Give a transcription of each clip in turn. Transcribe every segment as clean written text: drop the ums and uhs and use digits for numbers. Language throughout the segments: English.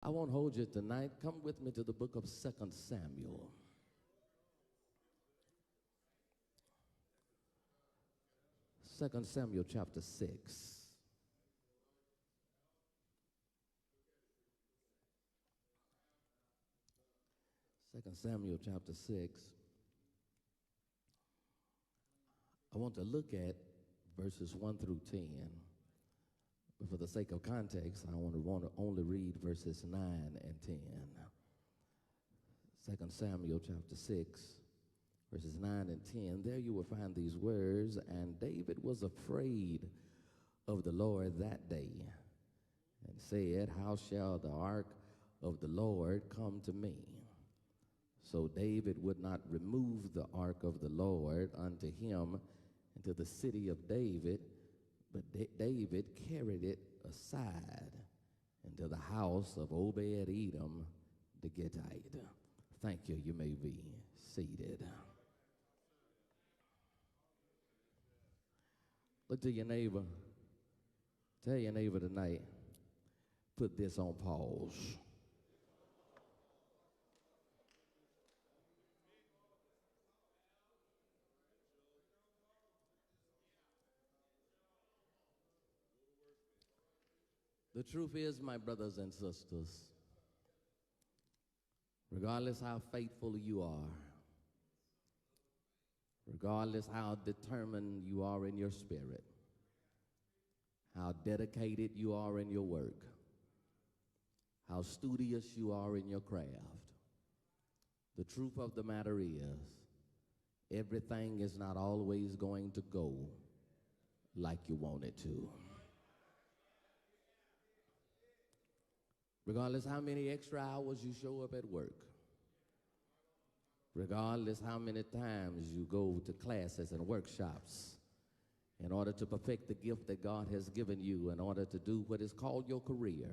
I won't hold you tonight. Come with me to the book of 2 Samuel. Second Samuel chapter 6. Second Samuel chapter 6. I want to look at verses 1 through 10. But for the sake of context, I want to only read verses 9 and 10. 2 Samuel chapter 6, verses 9 and 10. There you will find these words, and David was afraid of the Lord that day, and said, how shall the ark of the Lord come to me? So David would not remove the ark of the Lord unto him into the city of David, but David carried it aside into the house of Obed-Edom the Gittite. Thank you. You may be seated. Look to your neighbor. Tell your neighbor tonight, put this on pause. The truth is, my brothers and sisters, regardless how faithful you are, regardless how determined you are in your spirit, how dedicated you are in your work, how studious you are in your craft, the truth of the matter is, everything is not always going to go like you want it to. Regardless how many extra hours you show up at work, regardless how many times you go to classes and workshops in order to perfect the gift that God has given you, in order to do what is called your career,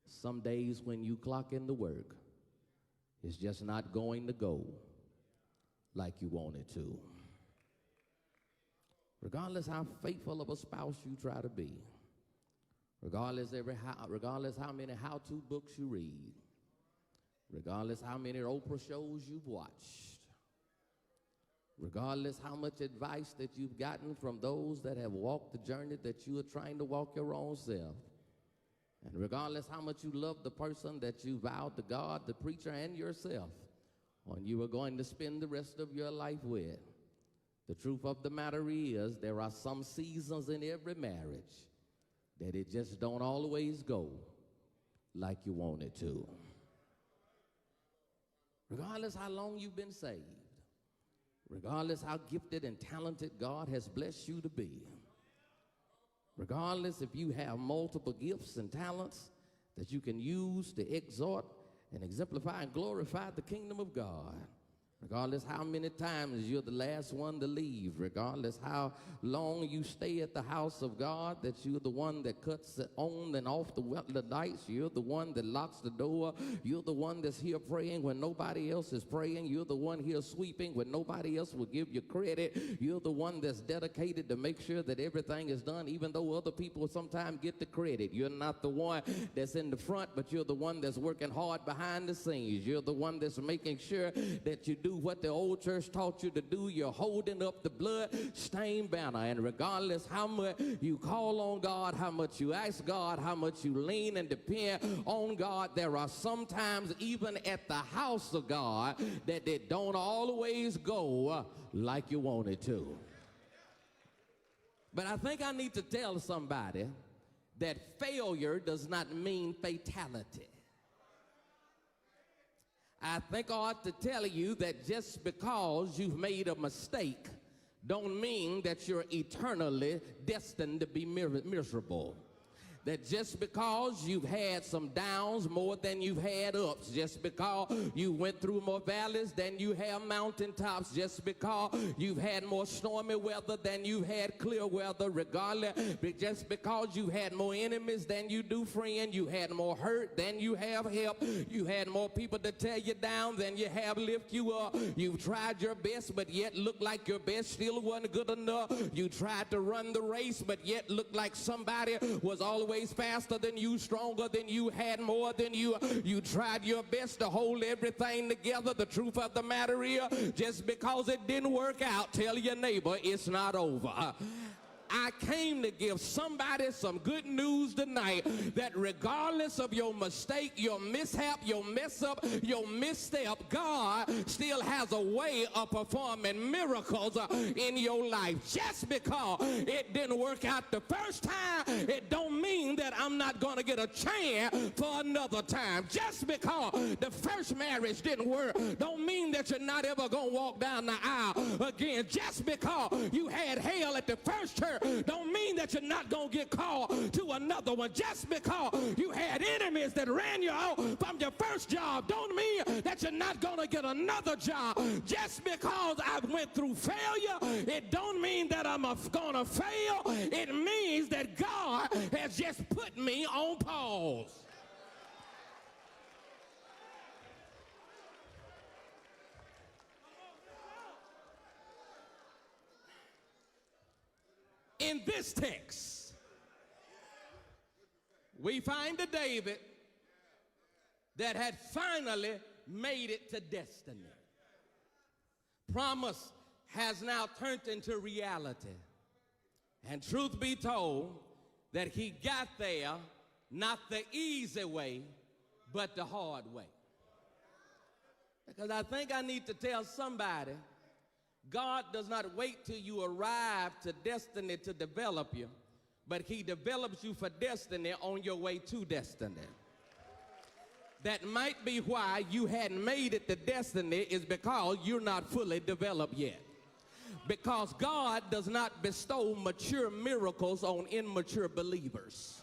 some days when you clock into work, it's just not going to go like you want it to. Regardless how faithful of a spouse you try to be, regardless how many how-to books you read, regardless how many Oprah shows you've watched, regardless how much advice that you've gotten from those that have walked the journey that you are trying to walk your own self, and regardless how much you love the person that you vowed to God, the preacher, and yourself, when you are going to spend the rest of your life with, the truth of the matter is there are some seasons in every marriage that it just don't always go like you want it to. Regardless how long you've been saved, regardless how gifted and talented God has blessed you to be, regardless if you have multiple gifts and talents that you can use to exhort and exemplify and glorify the kingdom of God, regardless how many times you're the last one to leave, regardless how long you stay at the house of God, that you're the one that cuts on and off the lights, you're the one that locks the door, you're the one that's here praying when nobody else is praying, you're the one here sweeping when nobody else will give you credit, you're the one that's dedicated to make sure that everything is done, even though other people sometimes get the credit. You're not the one that's in the front, but you're the one that's working hard behind the scenes. You're the one that's making sure that you do what the old church taught you to do. You're holding up the blood-stained banner. And regardless how much you call on God, how much you ask God, how much you lean and depend on God, there are sometimes even at the house of God that they don't always go like you want it to. But I think I need to tell somebody that failure does not mean fatality. I think I ought to tell you that just because you've made a mistake don't mean that you're eternally destined to be miserable. That just because you've had some downs more than you've had ups, just because you went through more valleys than you have mountaintops, just because you've had more stormy weather than you've had clear weather, regardless, just because you had more enemies than you do friends, you had more hurt than you have help, you had more people to tear you down than you have lift you up, you've tried your best but yet looked like your best still wasn't good enough, you tried to run the race but yet looked like somebody was always always faster than you, stronger than you, had more than you. You tried your best to hold everything together. The truth of the matter is, just because it didn't work out, tell your neighbor it's not over. I came to give somebody some good news tonight that regardless of your mistake, your mishap, your mess up, your misstep, God still has a way of performing miracles in your life. Just because it didn't work out the first time, it don't mean that I'm not going to get a chance for another time. Just because the first marriage didn't work, don't mean that you're not ever going to walk down the aisle again. Just because you had hell at the first church, don't mean that you're not going to get called to another one. Just because you had enemies that ran you out from your first job, don't mean that you're not going to get another job. Just because I went through failure, it don't mean that I'm going to fail. It means that God has just put me on pause. In this text, we find a David that had finally made it to destiny. Promise has now turned into reality. And truth be told, that he got there not the easy way, but the hard way. Because I think I need to tell somebody, God does not wait till you arrive to destiny to develop you, but he develops you for destiny on your way to destiny. That might be why you hadn't made it to destiny, is because you're not fully developed yet. Because God does not bestow mature miracles on immature believers.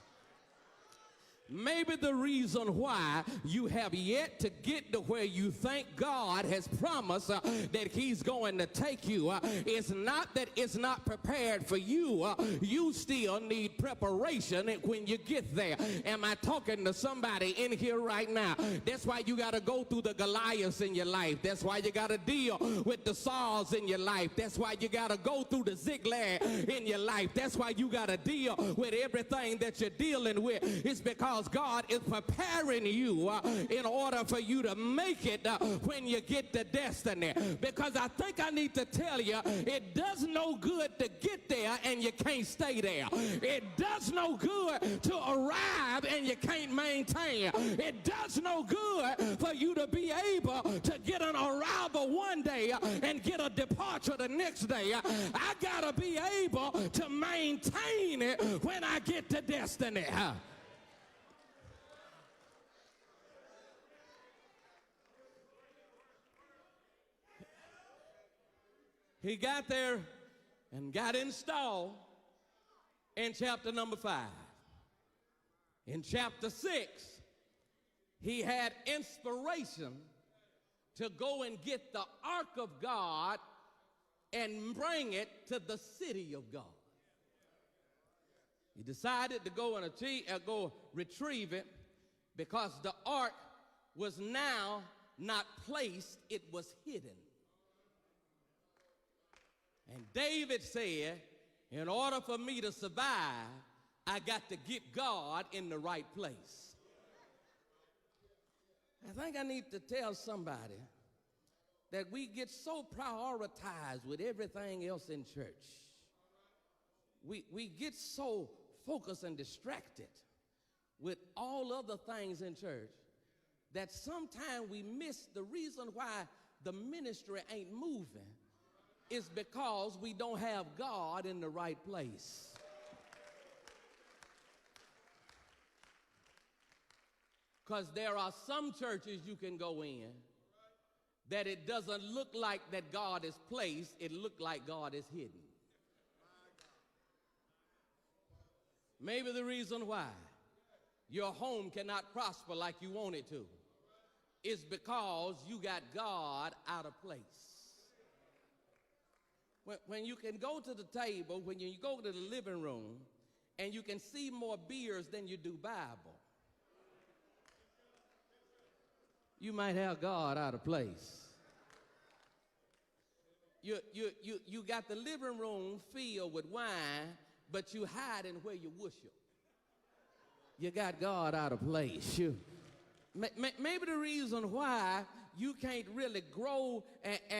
Maybe the reason why you have yet to get to where you think God has promised that he's going to take you is not that it's not prepared for you. You still need preparation when you get there. Am I talking to somebody in here right now? That's why you got to go through the Goliaths in your life. That's why you got to deal with the Sauls in your life. That's why you got to go through the Ziklag in your life. That's why you got to deal with everything that you're dealing with. It's because God is preparing you in order for you to make it when you get to destiny. Because I think I need to tell you, it does no good to get there and you can't stay there. It does no good to arrive and you can't maintain. It does no good for you to be able to get an arrival one day and get a departure the next day. I gotta be able to maintain it when I get to destiny. He got there and got installed in chapter number 5. In chapter 6, he had inspiration to go and get the ark of God and bring it to the city of God. He decided to go and go retrieve it because the ark was now not placed, it was hidden. And David said, in order for me to survive, I got to get God in the right place. I think I need to tell somebody that we get so prioritized with everything else in church. We get so focused and distracted with all other things in church that sometimes we miss the reason why the ministry ain't moving is because we don't have God in the right place. Because there are some churches you can go in that it doesn't look like that God is placed, it looks like God is hidden. Maybe the reason why your home cannot prosper like you want it to is because you got God out of place. When you can go to the table, when you go to the living room, and you can see more beers than you do Bible, you might have God out of place. You got the living room filled with wine, but you hiding where you worship. you got God out of place. Maybe the reason why you can't really grow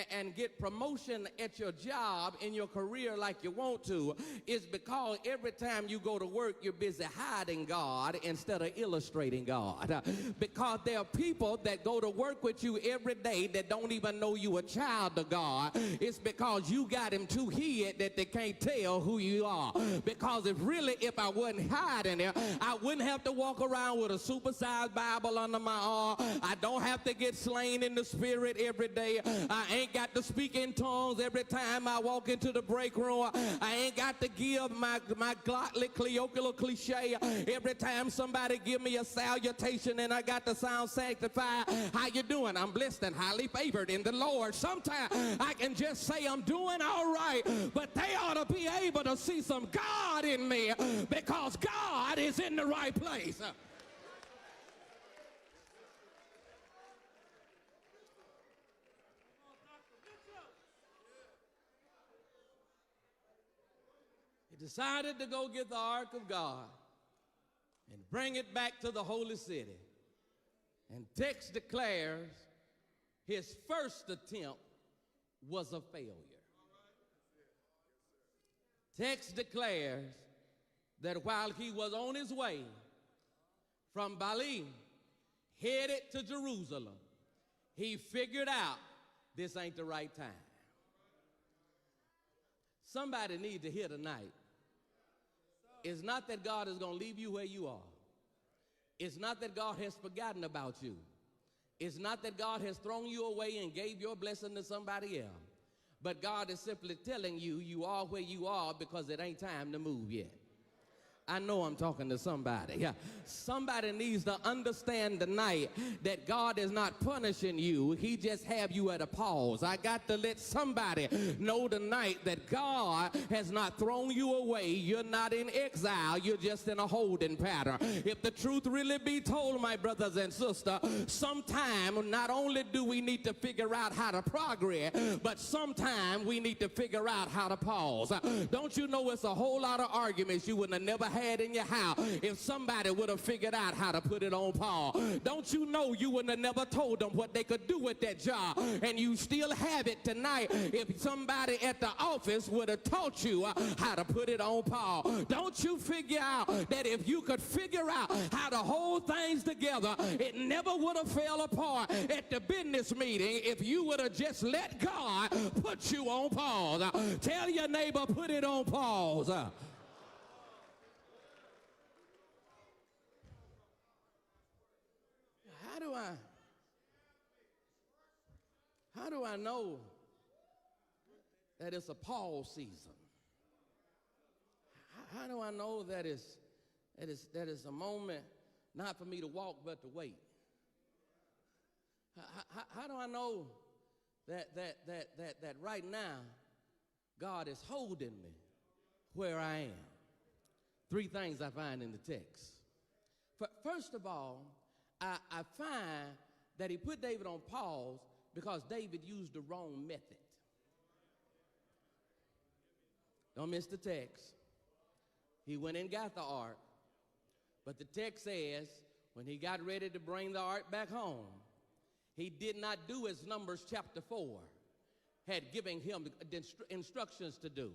and get promotion at your job in your career like you want to is because every time you go to work, you're busy hiding God instead of illustrating God. Because there are people that go to work with you every day that don't even know you a child of God. It's because you got him too hid that they can't tell who you are. Because if I wasn't hiding it, I wouldn't have to walk around with a supersized Bible under my arm. I don't have to get slain in the spirit every day. I ain't got to speak in tongues every time I walk into the break room. I ain't got to give my godly colloquial cliche every time somebody give me a salutation and I got to sound sanctified. How you doing? I'm blessed and highly favored in the Lord. Sometimes I can just say I'm doing all right, but they ought to be able to see some God in me because God is in the right place. Decided to go get the Ark of God and bring it back to the holy city. And text declares his first attempt was a failure. Text declares that while he was on his way from Baalim, headed to Jerusalem, he figured out this ain't the right time. Somebody needs to hear tonight. It's not that God is going to leave you where you are. It's not that God has forgotten about you. It's not that God has thrown you away and gave your blessing to somebody else. But God is simply telling you you are where you are because it ain't time to move yet. I know I'm talking to somebody. Yeah. Somebody needs to understand tonight that God is not punishing you. He just have you at a pause. I got to let somebody know tonight that God has not thrown you away. You're not in exile. You're just in a holding pattern. If the truth really be told, my brothers and sisters, sometime not only do we need to figure out how to progress, but sometime we need to figure out how to pause. Don't you know it's a whole lot of arguments you would have never had in your house if somebody would have figured out how to put it on pause. Don't you know you would have never told them what they could do with that job, and you still have it tonight if somebody at the office would have taught you how to put it on pause. Don't you figure out that if you could figure out how to hold things together, it never would have fell apart at the business meeting if you would have just let God put you on pause. Tell your neighbor, put it on pause. How do I know that it's a pause season? How do I know that it's a moment not for me to walk but to wait? How do I know that right now God is holding me where I am? Three things I find in the text. First of all, I find that he put David on pause because David used the wrong method. Don't miss the text. He went and got the ark, but the text says when he got ready to bring the ark back home, he did not do as Numbers chapter 4 had given him instructions to do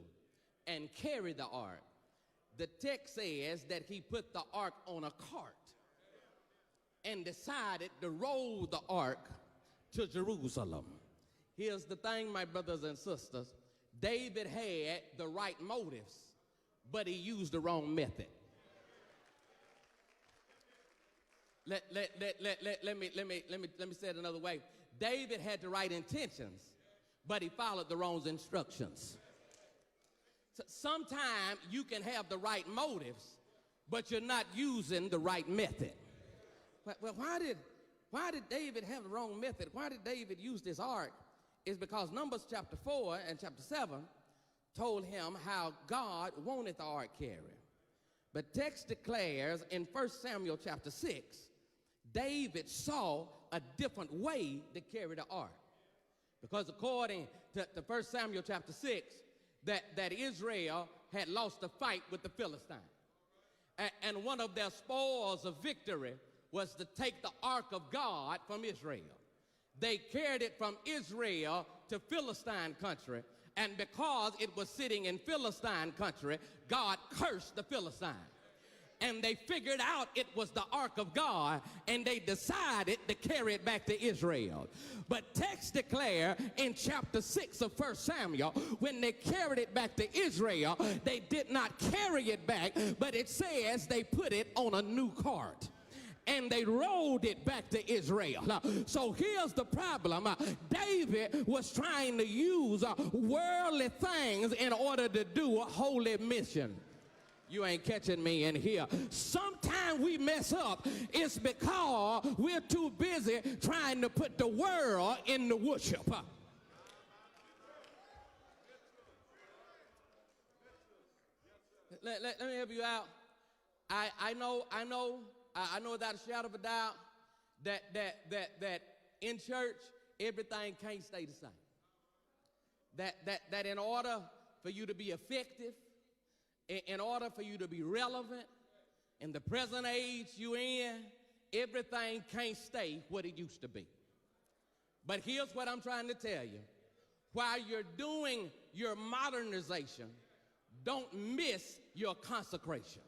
and carry the ark. The text says that he put the ark on a cart and decided to roll the ark to Jerusalem. Here's the thing, my brothers and sisters. David had the right motives, but he used the wrong method. Let me say it another way. David had the right intentions, but he followed the wrong instructions. So sometimes you can have the right motives, but you're not using the right method. Well, why did David have the wrong method? Why did David use this ark? It's because Numbers chapter 4 and chapter 7 told him how God wanted the ark carried. But text declares in 1 Samuel chapter 6, David saw a different way to carry the ark. Because according to 1 Samuel chapter 6, that Israel had lost a fight with the Philistines. And one of their spoils of victory was to take the ark of God from Israel. They carried it from Israel to Philistine country, and because it was sitting in Philistine country, God cursed the Philistines. And they figured out it was the ark of God, and they decided to carry it back to Israel. But text declare in chapter 6 of 1 Samuel, when they carried it back to Israel, they did not carry it back, but it says they put it on a new cart. And they rolled it back to Israel. So here's the problem. David was trying to use worldly things in order to do a holy mission. You ain't catching me in here. Sometimes we mess up. It's because we're too busy trying to put the world in the worship. Let me help you out. I know without a shadow of a doubt that in church everything can't stay the same. That in order for you to be effective, in order for you to be relevant in the present age you in, everything can't stay what it used to be. But here's what I'm trying to tell you. While you're doing your modernization, don't miss your consecration.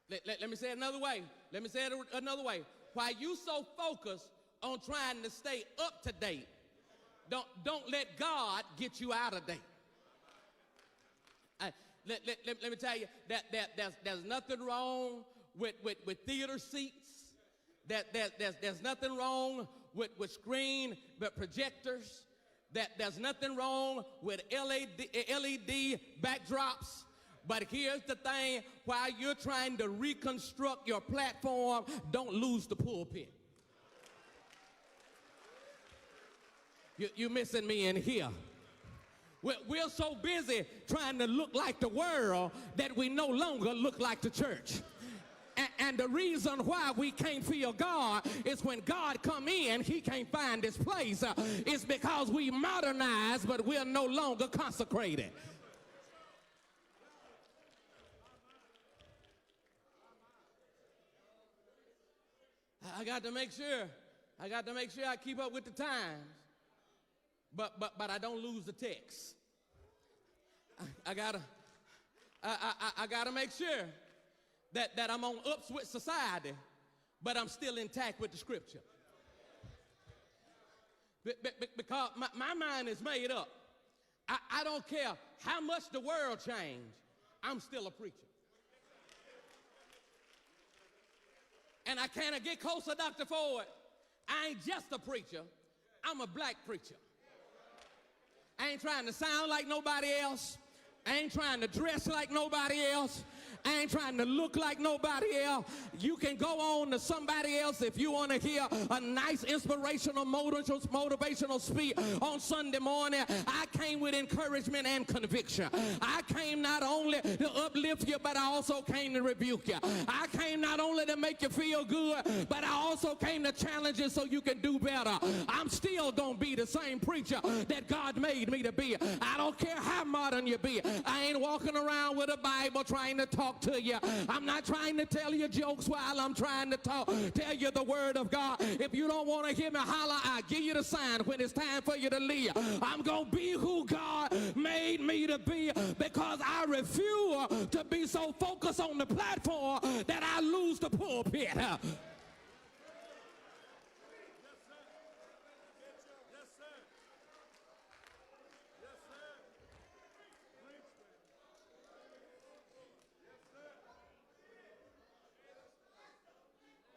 Let me say it another way. Let me say it another way. While you so focused on trying to stay up to date, don't let God get you out of date. Let me tell you that there's nothing wrong with theater seats. There's nothing wrong with screen but projectors. There's nothing wrong with LED backdrops. But here's the thing, while you're trying to reconstruct your platform, don't lose the pulpit. You're missing me in here. We're so busy trying to look like the world that we no longer look like the church. And the reason why we can't feel God is when God come in, he can't find his place. It's because we modernize, but we're no longer consecrated. I got to make sure I keep up with the times. But I don't lose the text. I gotta make sure that I'm on ups with society, but I'm still intact with the scripture. Because my mind is made up. I don't care how much the world changed, I'm still a preacher. And I can't get closer, Dr. Ford. I ain't just a preacher, I'm a black preacher. I ain't trying to sound like nobody else. I ain't trying to dress like nobody else. I ain't trying to look like nobody else. You can go on to somebody else if you want to hear a nice inspirational, motivational speech on Sunday morning. I came with encouragement and conviction. I came not only to uplift you, but I also came to rebuke you. I came not only to make you feel good, but I also came to challenge you so you can do better. I'm still going to be the same preacher that God made me to be. I don't care how modern you be. I ain't walking around with a Bible trying to talk to you. I'm not trying to tell you jokes while I'm trying to tell you the word of God. If you don't want to hear me holler, I'll give you the sign when it's time for you to leave. I'm going to be who God made me to be, because I refuse to be so focused on the platform that I lose the pulpit.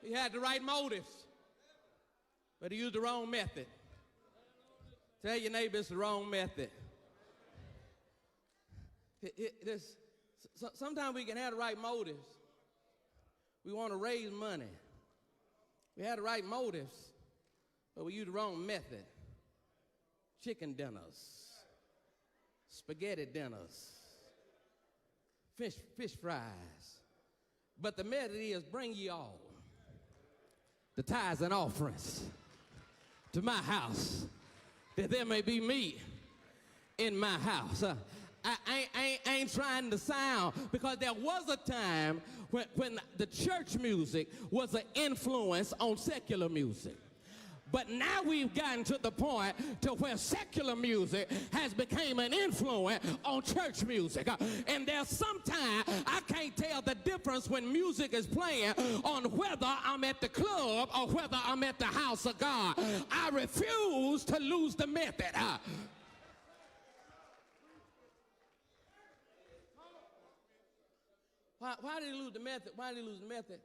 He had the right motives, but he used the wrong method. Tell your neighbor it's the wrong method. Sometimes we can have the right motives. We want to raise money. We had the right motives, but we use the wrong method. Chicken dinners, spaghetti dinners, fish fries. But the method is bring ye all the tithes and offerings to my house, that there may be meat in my house. I ain't trying to sound, because there was a time when the church music was an influence on secular music. But now we've gotten to the point to where secular music has become an influence on church music. And there's sometimes I can't tell the difference when music is playing on whether I'm at the club or whether I'm at the house of God. I refuse to lose the method. Why did he lose the method? Why did he lose the method?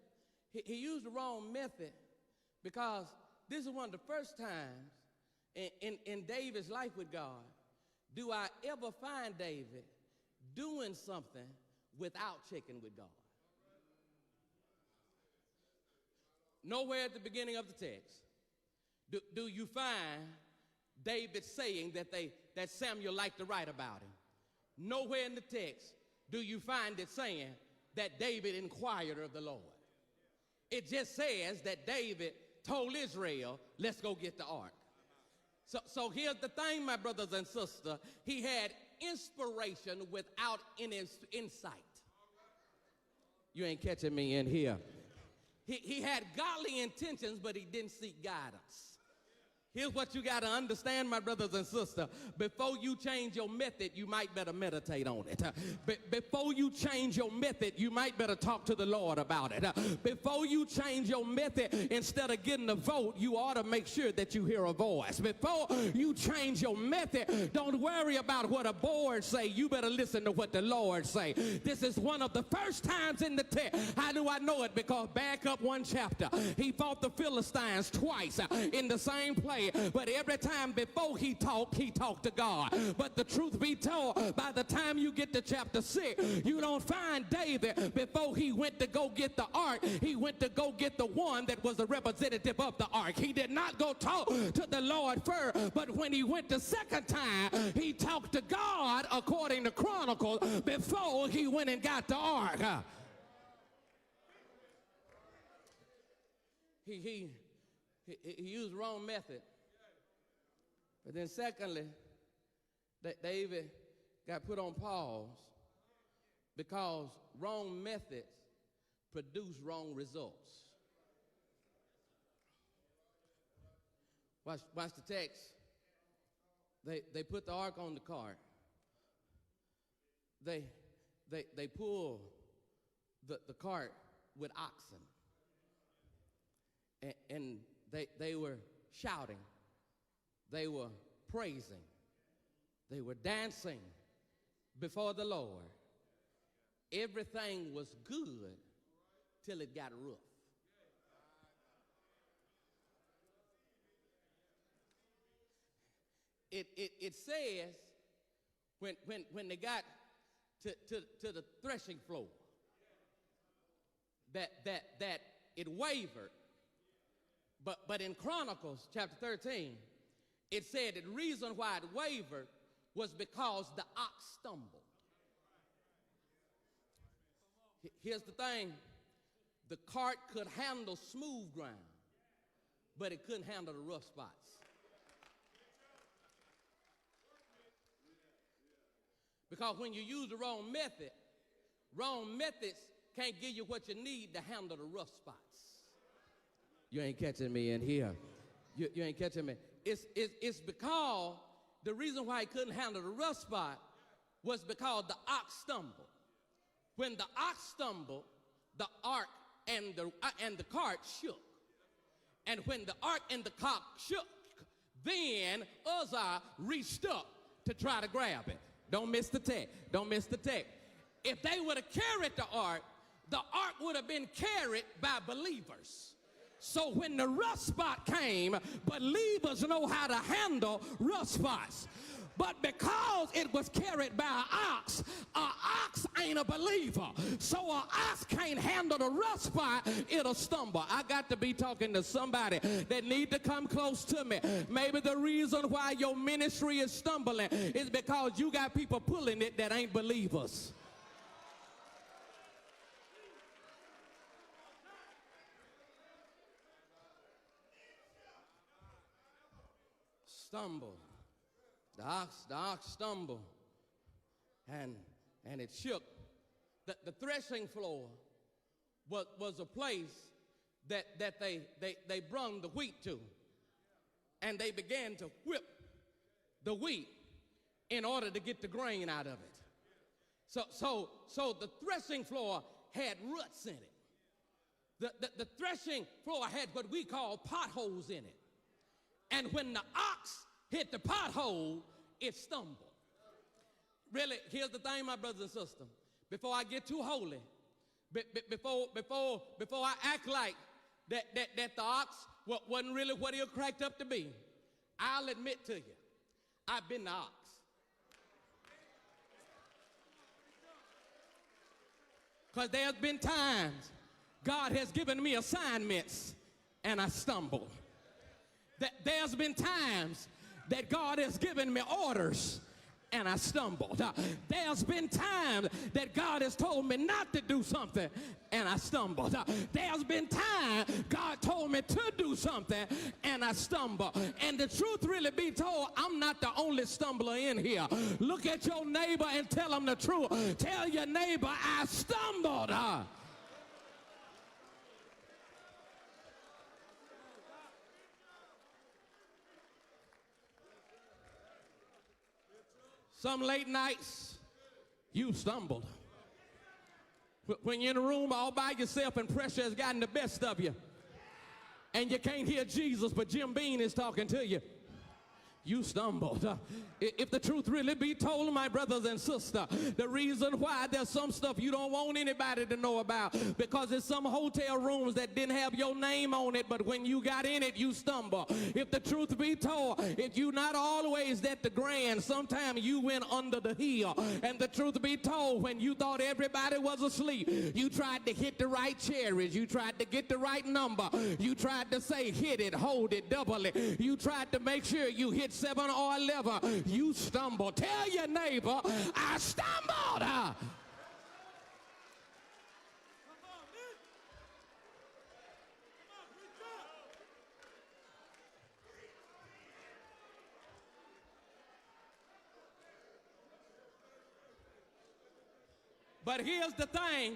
He used the wrong method because this is one of the first times in David's life with God do I ever find David doing something without checking with God. Nowhere at the beginning of the text do you find David saying that Samuel liked to write about him. Nowhere in the text do you find it saying that David inquired of the Lord. It just says that David told Israel, let's go get the ark. So here's the thing, my brothers and sisters. He had inspiration without any insight. You ain't catching me in here. He had godly intentions, but he didn't seek guidance. Here's what you got to understand, my brothers and sisters. Before you change your method, you might better meditate on it. Before you change your method, you might better talk to the Lord about it. Before you change your method, instead of getting a vote, you ought to make sure that you hear a voice. Before you change your method, don't worry about what a board say. You better listen to what the Lord say. This is one of the first times in the text. How do I know it? Because back up one chapter. He fought the Philistines twice in the same place. But every time before he talked to God. But the truth be told, by the time you get to chapter 6, you don't find David before he went to go get the ark. He went to go get the one that was the representative of the ark. He did not go talk to the Lord first, but when he went the second time, he talked to God according to Chronicles before he went and got the ark. He used the wrong method. But then secondly, that David got put on pause because wrong methods produce wrong results. Watch the text. They put the ark on the cart. They pull the cart with oxen. And they were shouting, they were praising, they were dancing before the Lord. Everything was good till it got rough. It says when they got to the threshing floor that it wavered. But in Chronicles chapter 13, it said the reason why it wavered was because the ox stumbled. Here's the thing. The cart could handle smooth ground, but it couldn't handle the rough spots. Because when you use the wrong methods can't give you what you need to handle the rough spots. You ain't catching me in here. You ain't catching me. It's because the reason why he couldn't handle the rough spot was because the ox stumbled. When the ox stumbled, the ark and the cart shook. And when the ark and the cart shook, then Uzzah reached up to try to grab it. Don't miss the text. Don't miss the text. If they would have carried the ark would have been carried by believers. So when the rough spot came, believers know how to handle rough spots. But because it was carried by an ox ain't a believer. So an ox can't handle the rough spot, it'll stumble. I got to be talking to somebody that need to come close to me. Maybe the reason why your ministry is stumbling is because you got people pulling it that ain't believers. Stumble. The ox stumbled, and it shook. The threshing floor was a place that they brung the wheat to, and they began to whip the wheat in order to get the grain out of it. So the threshing floor had ruts in it. The threshing floor had what we call potholes in it. And when the ox hit the pothole, it stumbled. Really, here's the thing, my brothers and sisters. Before I get too holy, before I act like that the ox wasn't really what he was cracked up to be, I'll admit to you, I've been the ox. Because there's been times God has given me assignments and I stumble. There's been times that God has given me orders and I stumbled. There's been times that God has told me not to do something and I stumbled. There's been times God told me to do something and I stumbled. And the truth really be told, I'm not the only stumbler in here. Look at your neighbor and tell him the truth. Tell your neighbor, I stumbled. Some late nights, you stumbled. When you're in a room all by yourself and pressure has gotten the best of you, and you can't hear Jesus, but Jim Beam is talking to you, you stumbled. If the truth really be told, my brothers and sisters, the reason why there's some stuff you don't want anybody to know about, because there's some hotel rooms that didn't have your name on it, but when you got in it, you stumble. If the truth be told, if you not always at the grand, sometimes you went under the hill. And the truth be told, when you thought everybody was asleep, you tried to hit the right cherries, you tried to get the right number, you tried to say hit it, hold it, double it, you tried to make sure you hit 7 or 11, you stumbled. Tell your neighbor, I stumbled. But here's the thing.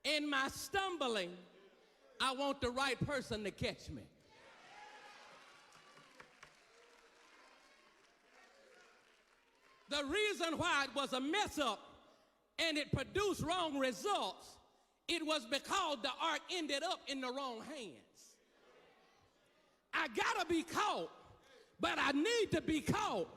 In my stumbling, I want the right person to catch me. The reason why it was a mess up and it produced wrong results, it was because the ark ended up in the wrong hands. I gotta be caught, but I need to be caught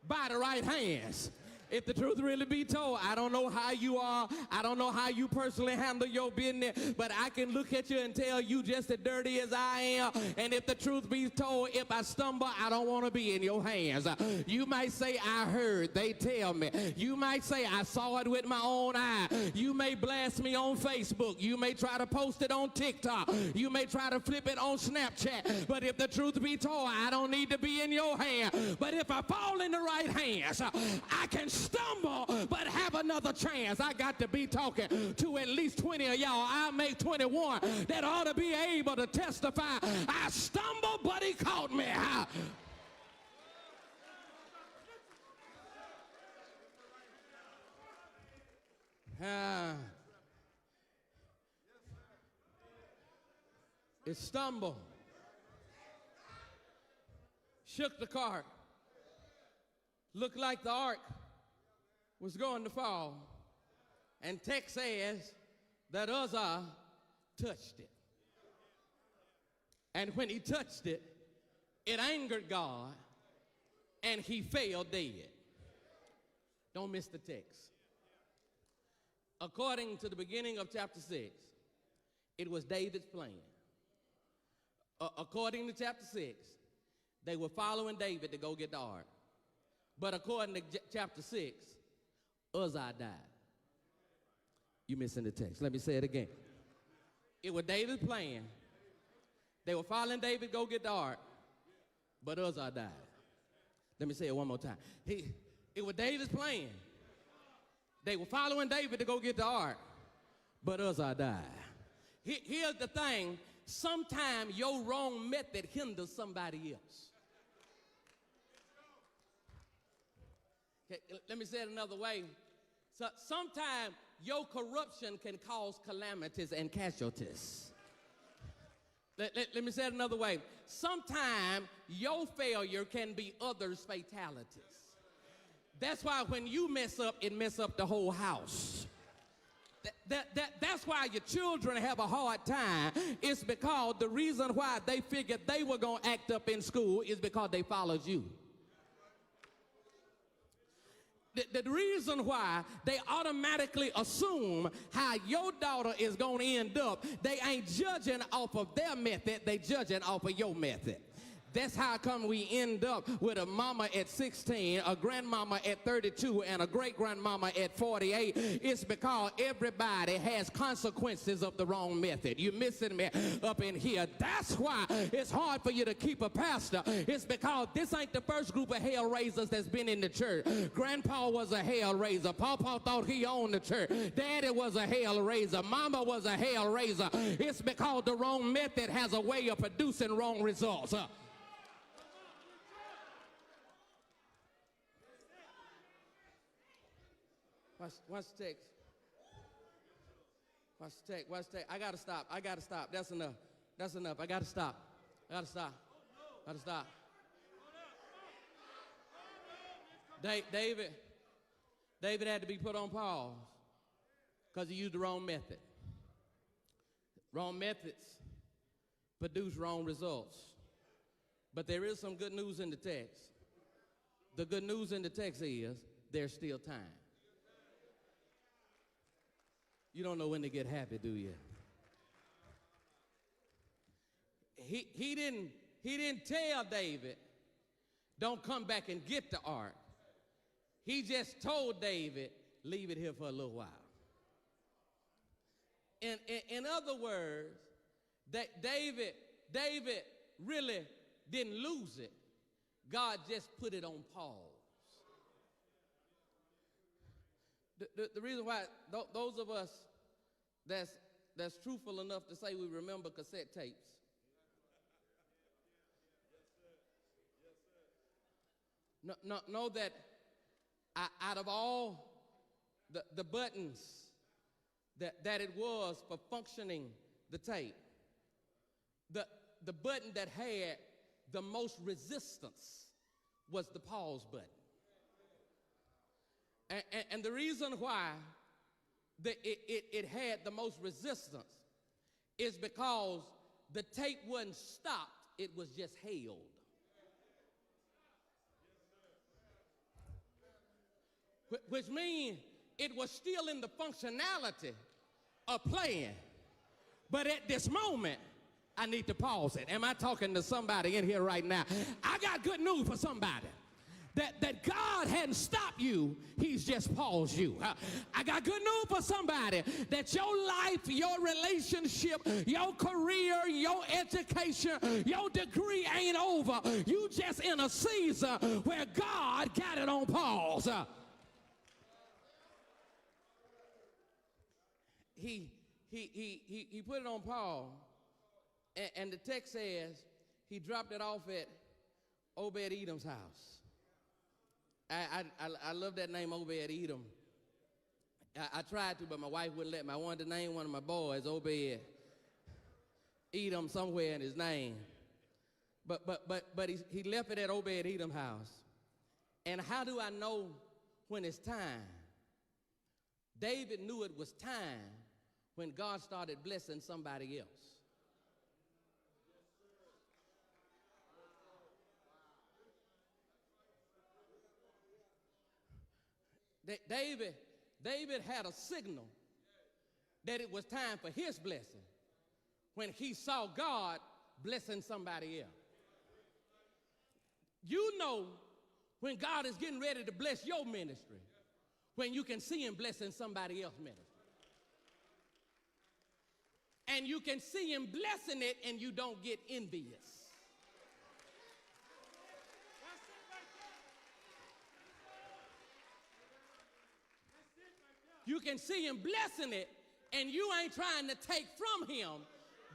by the right hands. If the truth really be told, I don't know how you are. I don't know how you personally handle your business, but I can look at you and tell you just as dirty as I am. And if the truth be told, if I stumble, I don't want to be in your hands. You might say, I heard, they tell me. You might say, I saw it with my own eye. You may blast me on Facebook. You may try to post it on TikTok. You may try to flip it on Snapchat. But if the truth be told, I don't need to be in your hand. But if I fall in the right hands, I can stumble but have another chance. I got to be talking to at least 20 of y'all. I'll make 21 that ought to be able to testify. I stumbled, but he caught me. It stumbled, shook the cart, looked like the ark was going to fall, and text says that Uzzah touched it. And when he touched it, it angered God, and he fell dead. Don't miss the text. According to the beginning of chapter 6, it was David's plan. According to chapter 6, they were following David to go get the ark. But according to chapter 6, Uzzah died. You missing the text. Let me say it again. It was David's plan. They were following David, go get the ark, but Uzzah died. Let me say it one more time. It was David's plan. They were following David to go get the ark, but Uzzah died. Here's the thing. Sometimes your wrong method hinders somebody else. Okay, let me say it another way. So, sometimes your corruption can cause calamities and casualties. Let me say it another way. Sometimes your failure can be others' fatalities. That's why when you mess up, it mess up the whole house. That's why your children have a hard time. It's because the reason why they figured they were going to act up in school is because they followed you. The reason why they automatically assume how your daughter is going to end up, they ain't judging off of their method, they judging off of your method. That's how come we end up with a mama at 16, a grandmama at 32, and a great-grandmama at 48. It's because everybody has consequences of the wrong method. You're missing me up in here. That's why it's hard for you to keep a pastor. It's because this ain't the first group of hell raisers that's been in the church. Grandpa was a hell raiser. Papa thought he owned the church. Daddy was a hell raiser. Mama was a hell raiser. It's because the wrong method has a way of producing wrong results. Watch the text. Watch the text. Watch the text. I gotta stop. That's enough. I gotta stop. David had to be put on pause because he used the wrong method. Wrong methods produce wrong results. But there is some good news in the text. The good news in the text is there's still time. You don't know when to get happy, do you? He didn't tell David, don't come back and get the ark. He just told David, leave it here for a little while. In other words, that David really didn't lose it. God just put it on pause. The reason why those of us that's truthful enough to say we remember cassette tapes. Know that out of all the buttons that it was for functioning the tape, the button that had the most resistance was the pause button. And the reason why it had the most resistance is because the tape wasn't stopped, it was just held. Which means it was still in the functionality of playing. But at this moment, I need to pause it. Am I talking to somebody in here right now? I got good news for somebody. That God hadn't stopped you, he's just paused you. I got good news for somebody, that your life, your relationship, your career, your education, your degree ain't over. You just in a season where God got it on pause. He put it on pause, and the text says he dropped it off at Obed-Edom's house. I love that name, Obed-Edom. I tried to, but my wife wouldn't let me. I wanted to name one of my boys Obed-Edom somewhere in his name. But he left it at Obed-Edom's house. And how do I know when it's time? David knew it was time when God started blessing somebody else. David had a signal that it was time for his blessing when he saw God blessing somebody else. You know when God is getting ready to bless your ministry, when you can see him blessing somebody else's ministry. And you can see him blessing it and you don't get envious. You can see him blessing it, and you ain't trying to take from him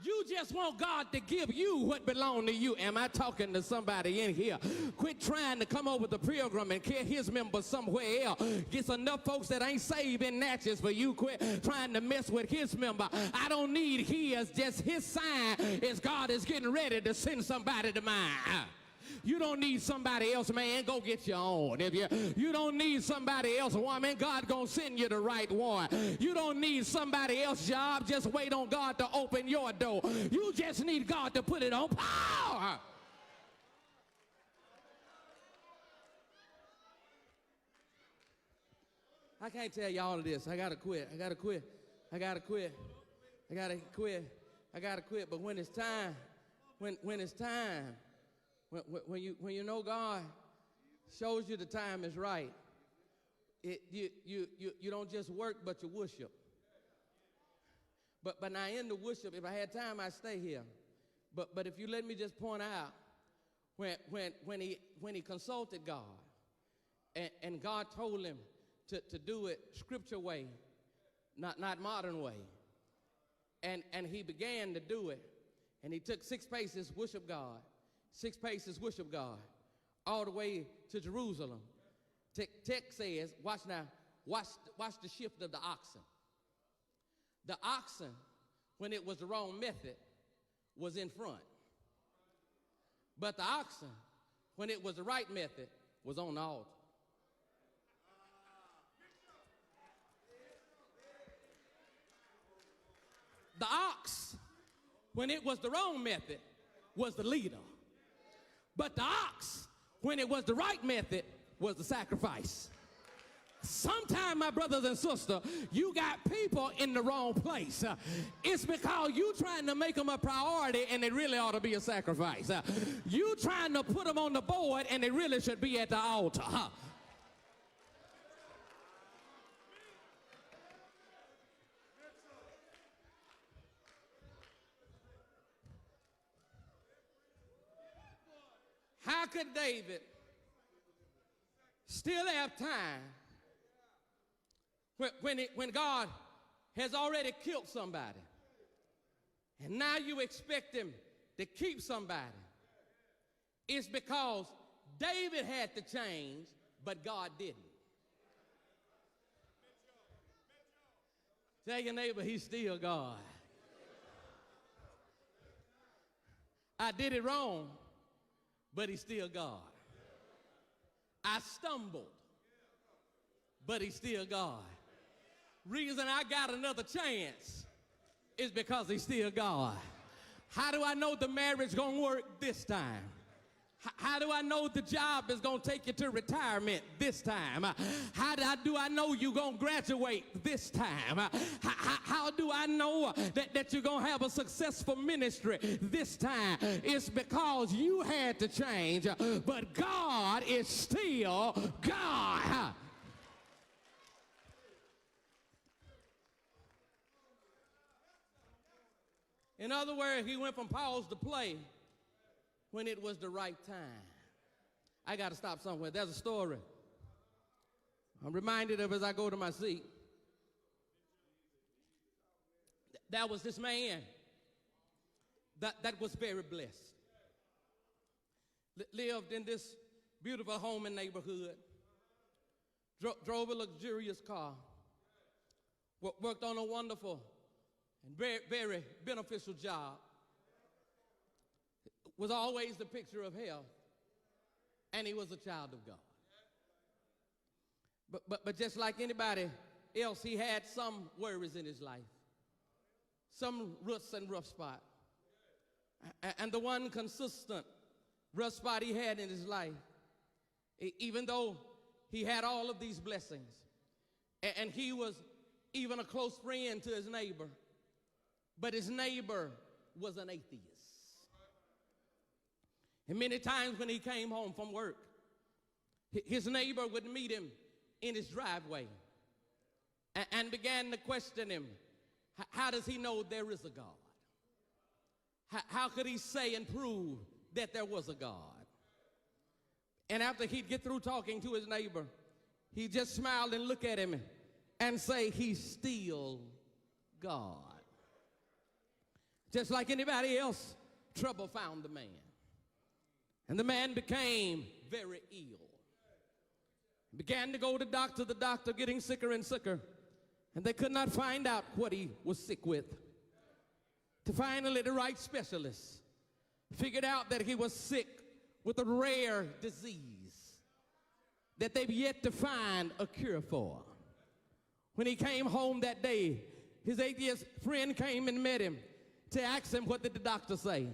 You just want God to give you what belongs to you. Am I talking to somebody in here? Quit trying to come over with the pilgrim and carry his members somewhere else. Get enough folks that ain't saved in Natchez for you. Quit trying to mess with his member. I don't need his. Just his sign is God is getting ready to send somebody to mine. You don't need somebody else, man. Go get your own. If you don't need somebody else, woman, God gonna send you the right one. You don't need somebody else's job. Just wait on God to open your door. You just need God to put it on power. I can't tell you all of this. I gotta quit. I gotta quit. I gotta quit. I gotta quit. I gotta quit. But when it's time, when it's time. When you know God shows you the time is right, you don't just work, but you worship. But now in the worship, if I had time, I'd stay here. But if you let me just point out, when he consulted God, and God told him to do it scripture way, not modern way, and he began to do it, and he took 6 paces, worship God. 6 paces, worship God, all the way to Jerusalem. Text says, watch now, watch the shift of the oxen. The oxen, when it was the wrong method, was in front. But the oxen, when it was the right method, was on the altar. The ox, when it was the wrong method, was the leader. But the ox, when it was the right method, was the sacrifice. Sometimes, my brothers and sisters, you got people in the wrong place. It's because you trying to make them a priority and they really ought to be a sacrifice. You trying to put them on the board and they really should be at the altar. How could David still have time when God has already killed somebody? And now you expect him to keep somebody. It's because David had to change, but God didn't. Tell your neighbor, he's still God. I did it wrong, but he's still God. I stumbled, but he's still God. Reason I got another chance is because he's still God. How do I know the marriage gonna work this time? How do I know the job is going to take you to retirement this time? How do I know you're going to graduate this time? How do I know that you're going to have a successful ministry this time? It's because you had to change, but God is still God. In other words, he went from pause to play when it was the right time. I got to stop somewhere. There's a story I'm reminded of as I go to my seat. There was this man that was very blessed. Lived in this beautiful home and neighborhood. Drove a luxurious car. Worked on a wonderful and very, very beneficial job. Was always the picture of health, and he was a child of God. But just like anybody else, he had some worries in his life, some roots and rough spot. And the one consistent rough spot he had in his life, even though he had all of these blessings, and he was even a close friend to his neighbor, but his neighbor was an atheist. And many times when he came home from work, his neighbor would meet him in his driveway and began to question him. How does he know there is a God? How could he say and prove that there was a God? And after he'd get through talking to his neighbor, he just smiled and looked at him and say, he's still God. Just like anybody else, trouble found the man. And the man became very ill. Began to go to the doctor getting sicker and sicker. And they could not find out what he was sick with. To finally, the right specialist figured out that he was sick with a rare disease that they've yet to find a cure for. When he came home that day, his atheist friend came and met him to ask him, what did the doctor say?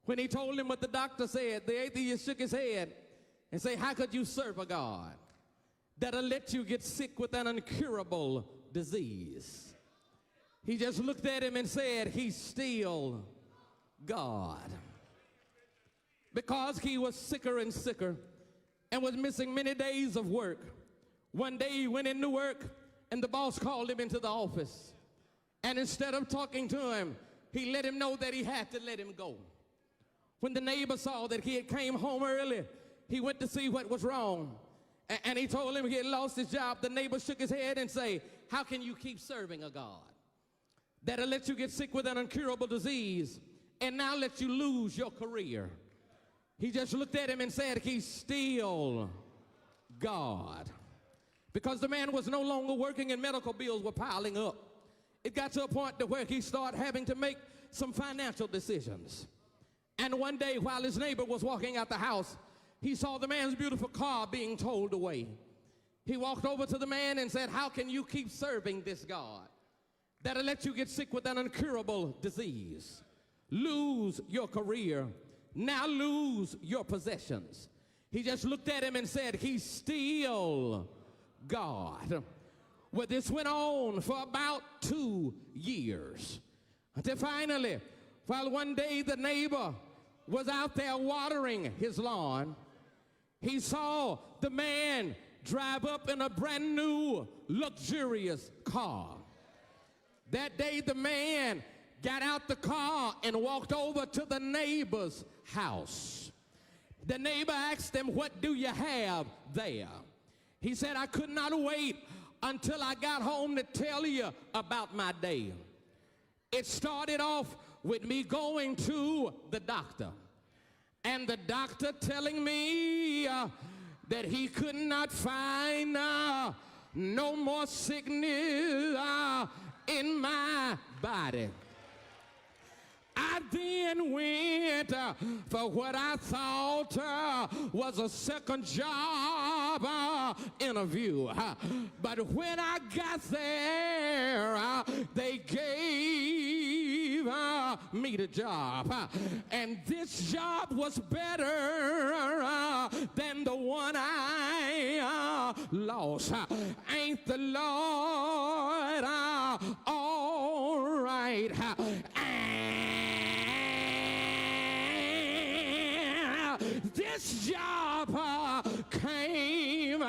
When he told him what the doctor said, the atheist shook his head and said, how could you serve a God that'll let you get sick with an incurable disease? He just looked at him and said, he's still God. Because he was sicker and sicker and was missing many days of work, one day he went into work and the boss called him into the office. And instead of talking to him, he let him know that he had to let him go. When the neighbor saw that he had came home early, he went to see what was wrong. And he told him he had lost his job. The neighbor shook his head and said, how can you keep serving a God that'll let you get sick with an incurable disease and now let you lose your career? He just looked at him and said, he's still God. Because the man was no longer working and medical bills were piling up. It got to a point to where he started having to make some financial decisions. And one day while his neighbor was walking out the house, he saw the man's beautiful car being towed away. He walked over to the man and said, how can you keep serving this God that'll let you get sick with an incurable disease, lose your career, now lose your possessions? He just looked at him and said, he's still God. Well, this went on for about 2 years until finally, while one day the neighbor was out there watering his lawn, he saw the man drive up in a brand new luxurious car. That day the man got out the car and walked over to the neighbor's house. The neighbor asked him, what do you have there? He said, I could not wait until I got home to tell you about my day. It started off with me going to the doctor, and the doctor telling me that he could not find no more sickness in my body. I then went for what I thought was a second job interview. But when I got there, they gave me the job. And this job was better than the one I lost. Ain't the Lord all right? This job came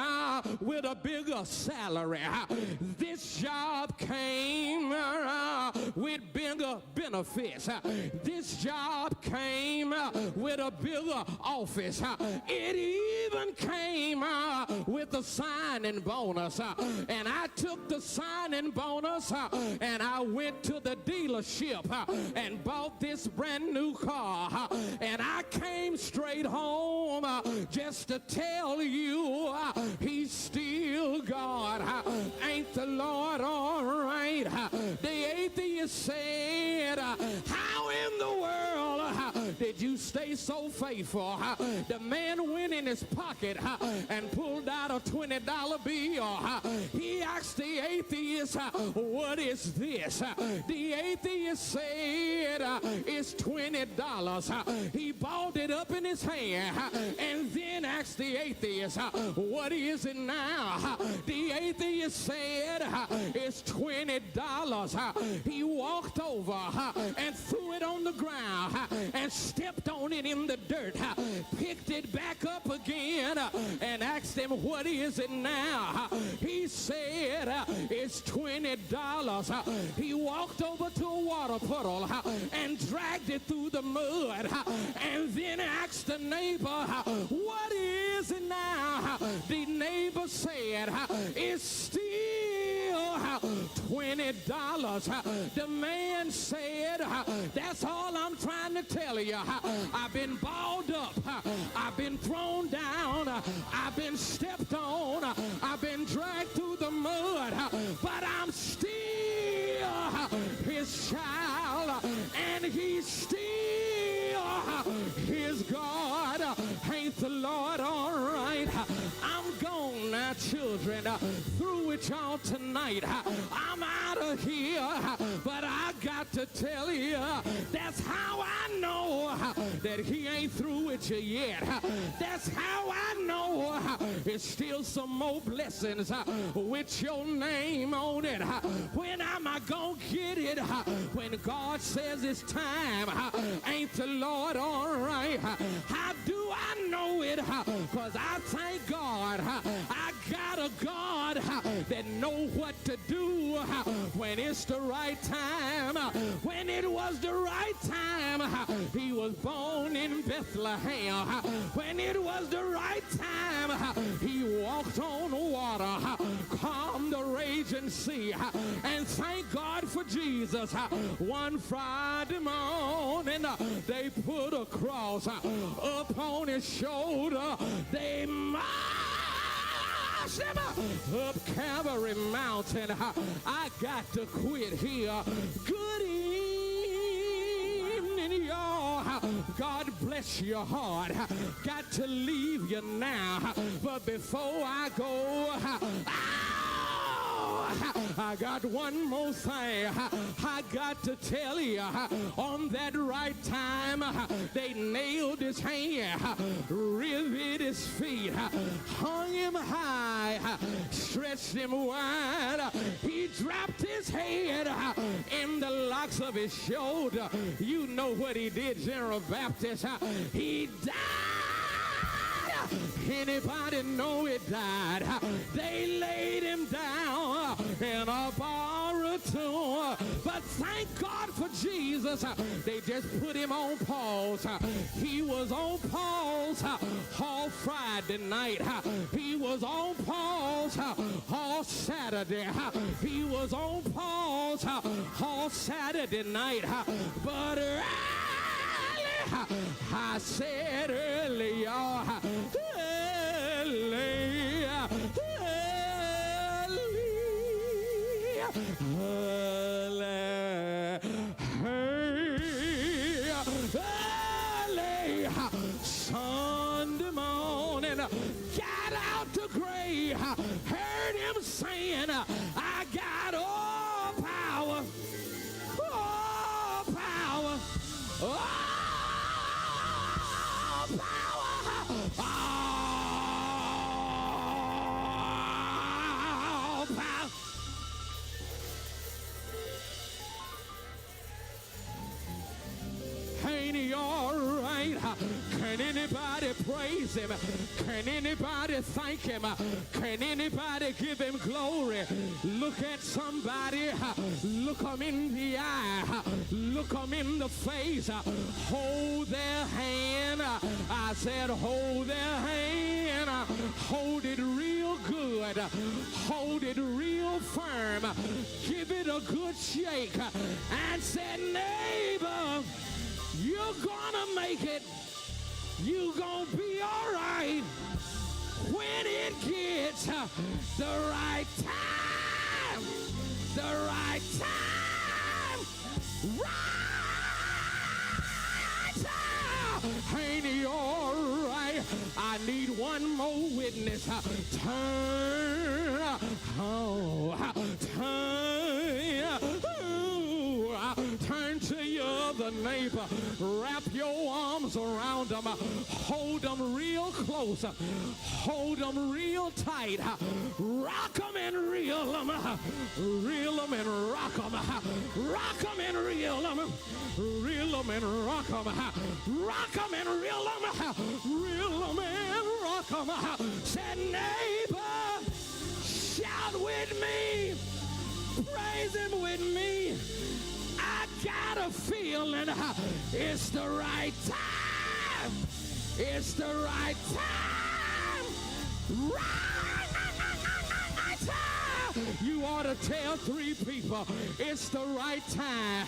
with a bigger salary. This job came with bigger benefits. This job came with a bigger office. It even came with a signing bonus. And I took the signing bonus and I went to the dealership and bought this brand new car. And I came straight home just to tell you he's still God. Ain't the Lord all right? The atheist said, how in the world did you stay so faithful? The man went in his pocket and pulled out a $20 bill. He asked the atheist, what is this? The atheist said, it's $20. He balled it up in his hand and then asked the atheist, what is it now? The atheist said, it's $20. He walked over and threw it on the ground and stepped on it in the dirt, picked it back up again and asked him, what is it now? He said, it's $20. He walked over to a water puddle and dragged it through the mud and then asked the neighbor, what is it now? The neighbor said, it's still $20. The man said, that's all I'm trying to tell you. I've been balled up. I've been thrown down. I've been stepped on. I've been dragged through the mud. But I'm still his child. And he's still his God. Ain't the Lord all right? I'm gone now, children. Through with y'all tonight. I'm out of here. But I got to tell you, that's how I know that he ain't through with you yet. That's how I know it's still some more blessings with your name on it. When am I gonna get it? When God says it's time. Ain't the Lord all right? How do I know it? Because I thank God I got a God that know what to do when it's the right time. When it was the right time, he was born in Bethlehem. When it was the right time, he walked on water, calmed the raging sea. And thank God for Jesus. One Friday morning, they put a cross up on his shoulder. They marched him up Calvary Mountain. I got to quit here. Good evening, y'all. God bless your heart. Got to leave you now. But before I go, I got one more thing I got to tell you. On that right time, they nailed his hand, riveted his feet, hung him high, stretched him wide. He dropped his head in the locks of his shoulder. You know what he did, General Baptist. He died. Anybody know it died? They laid him down in a borrowed tomb. But thank God for Jesus. They just put him on pause. He was on pause all Friday night. He was on pause all Saturday. He was on pause all Saturday night. But I said earlier, early Sunday morning, got out the grave, heard him saying, I got all power, all power, all power. Ain't he all right? Can anybody praise him? Can anybody thank him? Can anybody give him glory? Look at somebody, look them in the eye, look them in the face, hold their hand. I said hold their hand, hold it real good, hold it real firm, give it a good shake, and say, neighbor, you're gonna make it. You're gonna be all right when it gets the right time. The right time. Right time. Ain't he all right? I need one more witness. Turn. Oh, turn to your other neighbor. Wrap your arms around them. Hold them real close. Hold them real tight. Rock them and reel them. Reel them and rock them. Rock them and reel them. Reel them and rock them. Rock them and reel them. Reel them and rock them. Say, neighbor, shout with me. Praise him with me. I got a feeling it's the right time. It's the right time. Right time. You ought to tell 3 people it's the right time.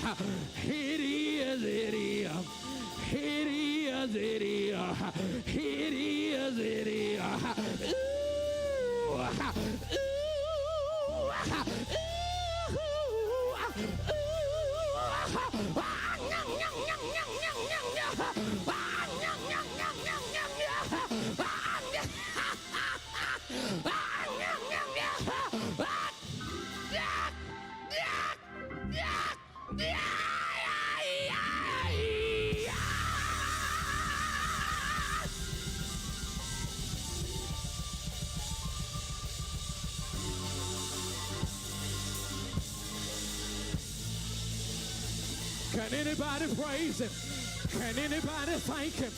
It is, it is. It is, it is. It is, it is. Ooh, Can anybody praise him? Can anybody thank him?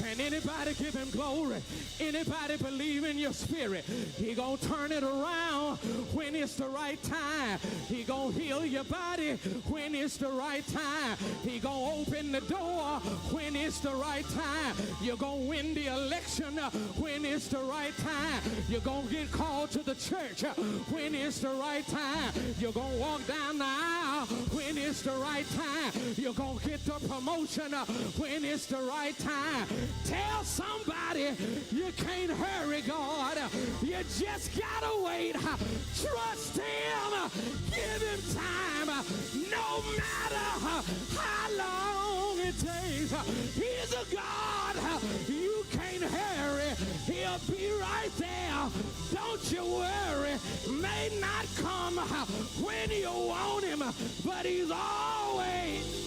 Can anybody give him glory? Anybody believe in your spirit? He gonna turn it around when it's the right time. He gonna heal your body when it's the right time. He gonna open the door when it's the right time. You're gonna win the election when it's the right time. You're gonna get called to the church when it's the right time. You're gonna walk down the aisle when it's the right time. You're gonna get the promotion when it's the right time. Tell somebody you can't hurry God. You just gotta wait. Trust him. Give him time. No matter how long it takes. He's a God. You can't hurry. He'll be right there. Don't you worry. May not come when you want him, but he's always